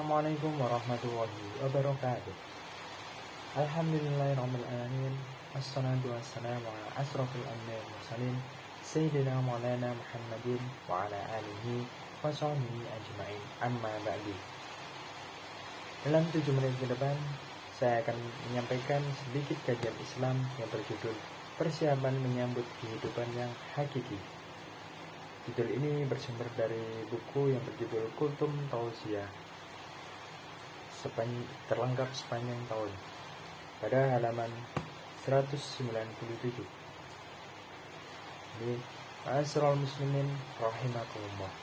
Assalamualaikum warahmatullahi wabarakatuh. Alhamdulillahirabbil alamin. Wassalatu wassalamu ala asrofil anbiya'i wal mursalin Sayyidina Maulana Muhammadin wa ala alihi wa sahbihi ajma'in. Amma ba'du. Dalam 7 menit ke depan saya akan menyampaikan sedikit kajian Islam yang berjudul Persiapan Menyambut Kehidupan yang Hakiki. Judul ini bersumber dari buku yang berjudul Kultum Tausiyah terlengkap sepanjang tahun pada halaman 197. Ini Ma'asyiral muslimin rahimakumullah.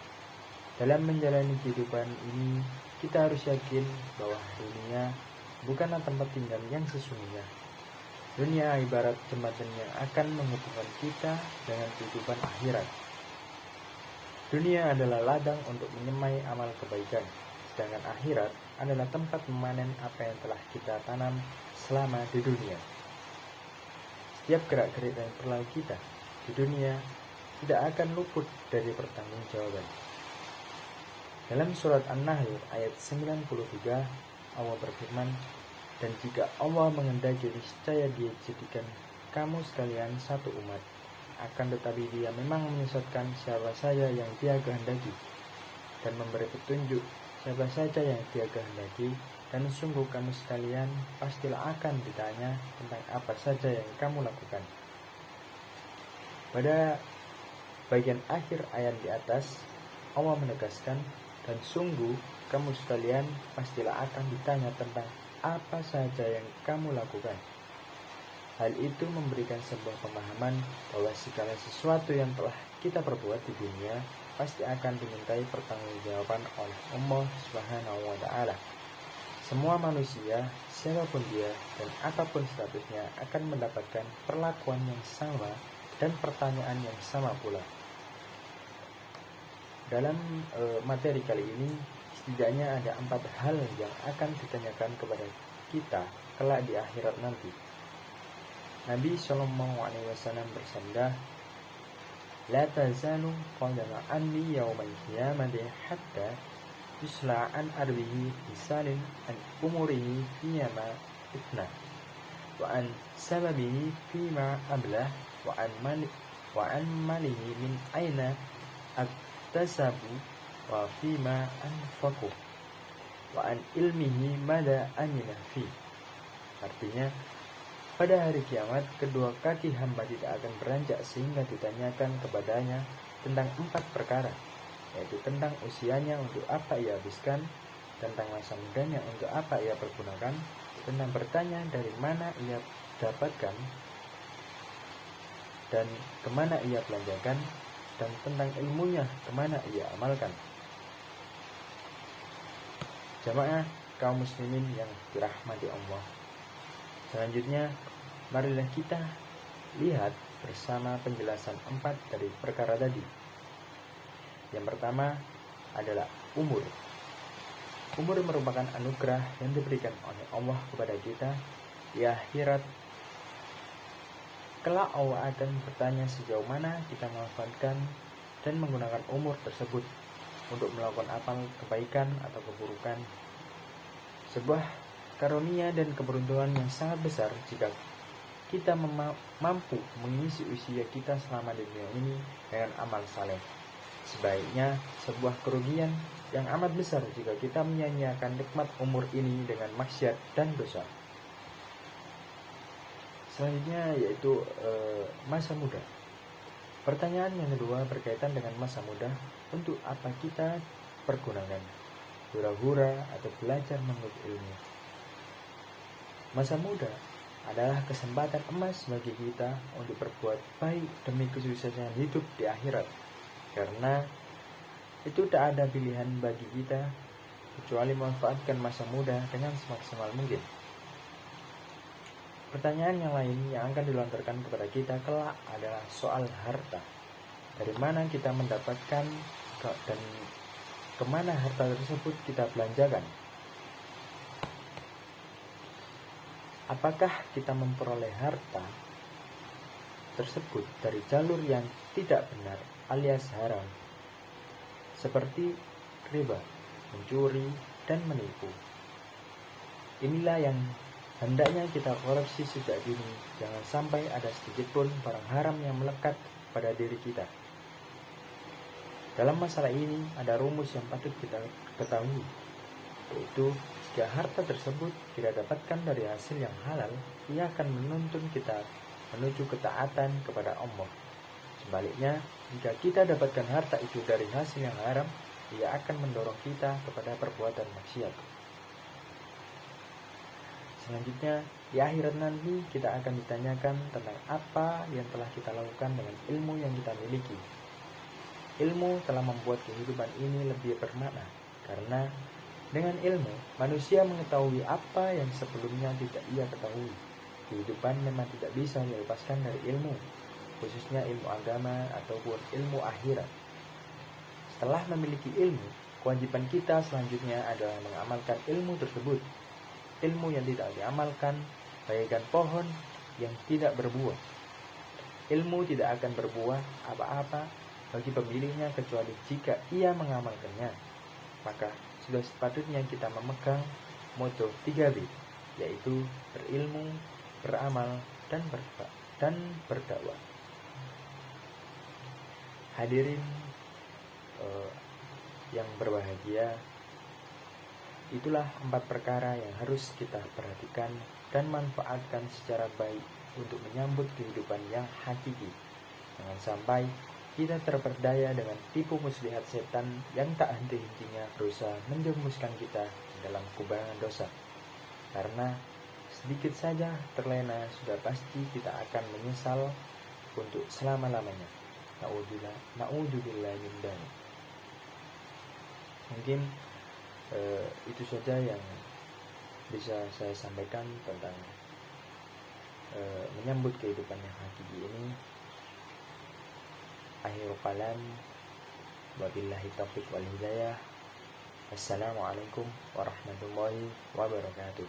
Dalam menjalani kehidupan ini kita harus yakin bahwa dunia bukanlah tempat tinggal yang sesungguhnya. Dunia ibarat jembatan yang akan menghubungkan kita dengan kehidupan akhirat. Dunia adalah ladang untuk menyemai amal kebaikan, sedangkan akhirat adalah tempat memanen apa yang telah kita tanam selama di dunia. Setiap gerak-gerik dan perilaku kita di dunia tidak akan luput dari pertanggungjawaban. Dalam surat An-Nahl ayat 93, Allah berfirman, "Dan jika Allah menghendaki niscaya Dia jadikan kamu sekalian satu umat, akan tetapi Dia memang menyesatkan siapa saja yang Dia kehendaki dan memberi petunjuk siapa saja yang Dia kehendaki, dan sungguh kamu sekalian pastilah akan ditanya tentang apa saja yang kamu lakukan." Pada bagian akhir ayat di atas, Allah menegaskan, "Dan sungguh kamu sekalian pastilah akan ditanya tentang apa saja yang kamu lakukan." Hal itu memberikan sebuah pemahaman bahwa segala sesuatu yang telah kita perbuat di dunia pasti akan dimintai pertanggungjawaban oleh Allah Subhanahu wa Ta'ala. Semua manusia, siapapun dia dan apapun statusnya, akan mendapatkan perlakuan yang sama dan pertanyaan yang sama pula. Dalam materi kali ini, setidaknya ada 4 hal yang akan ditanyakan kepada kita kelak di akhirat nanti. Nabi SAW bersabda, "La tazalu qadama anni yawmal qiyamati hatta yusla an arbihi bisalin an umurihi fiyama ifna wa an sababihi fima ablah wa an malihi min aina aktasabu wa fima anfaqu wa an ilmihi mada amila fi." Artinya, pada hari kiamat, kedua kaki hamba tidak akan beranjak sehingga ditanyakan kepadanya tentang 4 perkara, yaitu tentang usianya untuk apa ia habiskan, tentang masa mudanya untuk apa ia pergunakan, tentang bertanya dari mana ia dapatkan dan kemana ia belanjakan, dan tentang ilmunya kemana ia amalkan. Jamaah kaum muslimin yang dirahmati Allah, selanjutnya marilah kita lihat bersama penjelasan 4 dari perkara tadi. Yang pertama adalah umur. Umur merupakan anugerah yang diberikan oleh Allah kepada kita di akhirat. Kelak Allah akan bertanya sejauh mana kita memanfaatkan dan menggunakan umur tersebut untuk melakukan amal kebaikan atau keburukan. Sebuah karunia dan keberuntungan yang sangat besar jika kita mampu mengisi usia kita selama di dunia ini dengan amal saleh. Sebaliknya, sebuah kerugian yang amat besar jika kita menyia-nyiakan nikmat umur ini dengan maksiat dan dosa. Selanjutnya yaitu masa muda. Pertanyaan yang kedua berkaitan dengan masa muda. Untuk apa kita pergunakan? Hura-hura atau belajar menuntut ilmu? Masa muda adalah kesempatan emas bagi kita untuk berbuat baik demi kesuksesan hidup di akhirat, karena itu tak ada pilihan bagi kita kecuali memanfaatkan masa muda dengan semaksimal mungkin. Pertanyaan yang lain yang akan dilontarkan kepada kita kelak adalah soal harta. Dari mana kita mendapatkan dan kemana harta tersebut kita belanjakan? Apakah kita memperoleh harta tersebut dari jalur yang tidak benar alias haram, seperti riba, mencuri, dan menipu. Inilah yang hendaknya kita koreksi sejak dini, jangan sampai ada sedikit pun barang haram yang melekat pada diri kita. Dalam masalah ini ada rumus yang patut kita ketahui, yaitu jika harta tersebut kita dapatkan dari hasil yang halal, ia akan menuntun kita menuju ketaatan kepada Allah. Sebaliknya, jika kita dapatkan harta itu dari hasil yang haram, ia akan mendorong kita kepada perbuatan maksiat. Selanjutnya, di akhirat nanti kita akan ditanyakan tentang apa yang telah kita lakukan dengan ilmu yang kita miliki. Ilmu telah membuat kehidupan ini lebih bermakna, karena dengan ilmu, manusia mengetahui apa yang sebelumnya tidak ia ketahui. Kehidupan memang tidak bisa dilepaskan dari ilmu, khususnya ilmu agama ataupun ilmu akhirat. Setelah memiliki ilmu, kewajiban kita selanjutnya adalah mengamalkan ilmu tersebut. Ilmu yang tidak diamalkan bagaikan pohon yang tidak berbuah. Ilmu tidak akan berbuah apa-apa bagi pemiliknya kecuali jika ia mengamalkannya. Maka sudah sepatutnya kita memegang moto 3B, yaitu berilmu, beramal, dan berdakwah. Hadirin yang berbahagia, itulah 4 perkara yang harus kita perhatikan dan manfaatkan secara baik untuk menyambut kehidupan yang hakiki. Jangan sampai kita terperdaya dengan tipu muslihat setan yang tak henti-hentinya berusaha menjerumuskan kita dalam kubangan dosa. Karena sedikit saja terlena sudah pasti kita akan menyesal untuk selama-lamanya. Na'udzubillah min dzalik. Mungkin itu saja yang bisa saya sampaikan tentang menyambut kehidupan yang hakiki ini. Akhirul kalam, wabillahi taufiq wal hidayah. Assalamualaikum warahmatullahi wabarakatuh.